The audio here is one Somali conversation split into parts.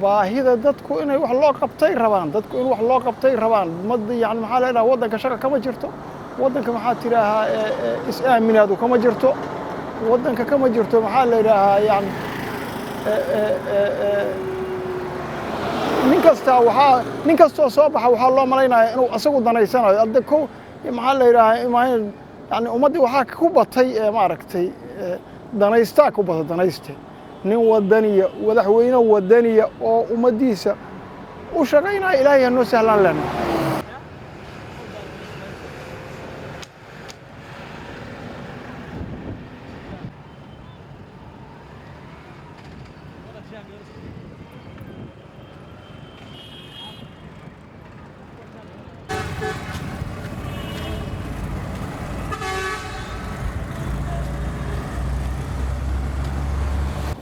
baahida dadku inay wax loo qabtay rabaan dadku in wax loo qabtay rabaan yani maxaa la yidhaha waddanka shaqa kama jirto waddanka maxaa tidhaahaa is-aaminaadu kama jirto waddanka kama jirto maxaa la yidhaahaa yani nin kastoo soo baxa waxaa loo malaynayaa inuu asagu danaysanayo hadda ko maxaa la yidhaahaa yani ummaddii waxaa ku batay maaragtay danaystaa ku bata danayste nin wadaniya madaxweyne wadaniya oo ummaddiisa u shaqaynaya ilaahay hanoo sahlaan lena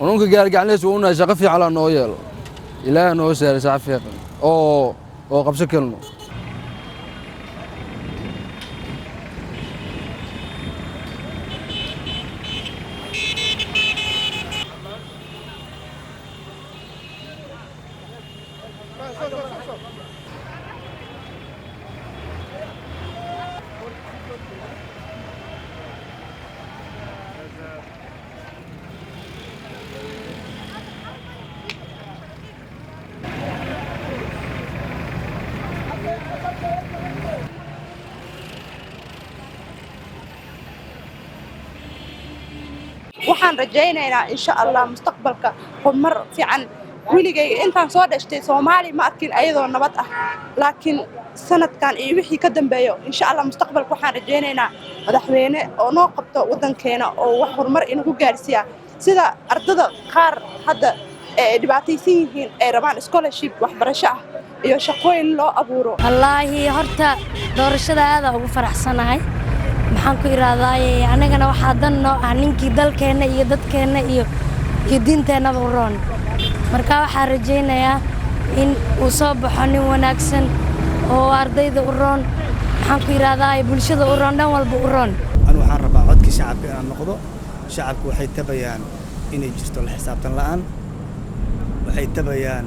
ونونك قال قعنيس ونا شقفي على نويل إلى نو سير سعفيق أو قبس كلمة waxaan rajaynaynaa insha Allah mustaqbalka horumar fiican wiligay intaan soo dhashtay Soomaali ma arkin ayadoo nabad ah laakiin sanadkan iyo wixii ka dambeeyo insha Allah mustaqbalka waxaan rajaynaynaa madaxweyne oo noo qabto wadankeena oo wax horumar inagu gaarsiiya sida ardada qaar hadda dhibaataysan yihiin ay rabaan scholarship waxbarasho ah iyo shaqooyin loo abuuro wallaahi horta doorashada aad ugu faraxsanahay maxaan ku iraadaay anagana waxa dan noo ah ninkii dalkeena iyo dadkeena iyo diinteena u roon marka waxa rajaynayaa in uu soo baxo nin wanaagsan oo ardayda u roon maxaan ku iraadaay bulshada u roon dhan walba u roon anu waxaan rabaa codkii shacabka inaan noqdo shacabku waxay tabayaan inay jirto la xisaabtan la'aan waxay tabayaan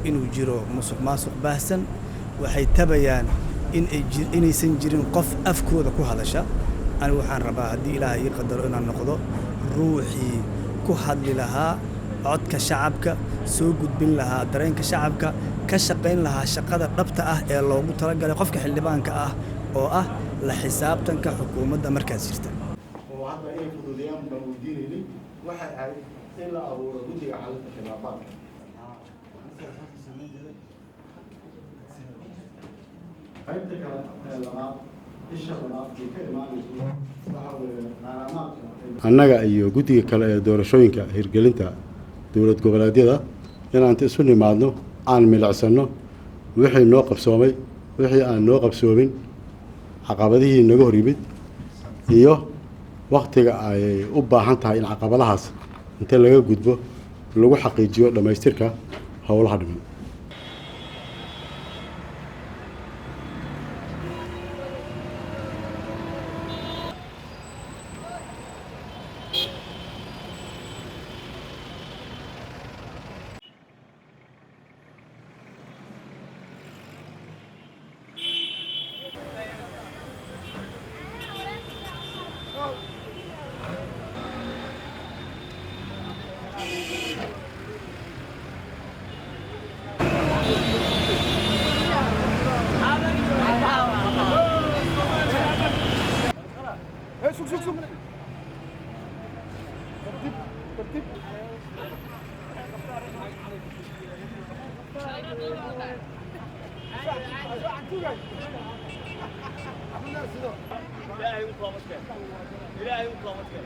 inuu jiro musuqmaasuq baahsan waxay tabayaan inaysan jirin qof afkooda ku hadasha أنا وحان ربا هدي إلهي يقدر إن النقضة روحي كحد لها عد كشعبك سوق بين لها درين كشعبك كشقين لها شقادة ربطة لو مترجع لقفك حلبانك أو لحساب تنك حكومة مركز سيستم. وهذا إيه فضوليان موجودين لي واحد عايز إلا أو ردي على الخلافات. فهمتك لما annaga iyo guddiga kale ee doorashooyinka hirgelinta dowlad goboleedyada inaan isu nimaadno aan milicsano wixii noo qabsoomay wixii aan noo qabsoomin caqabadihii naga hor yimid iyo waqtiga ay u baahan tahay in caqabadahaas inta laga gudbo lagu xaqiijiyo dhamaystirka howlaha dhiman إلهي وطلبتك إلهي وطلبتك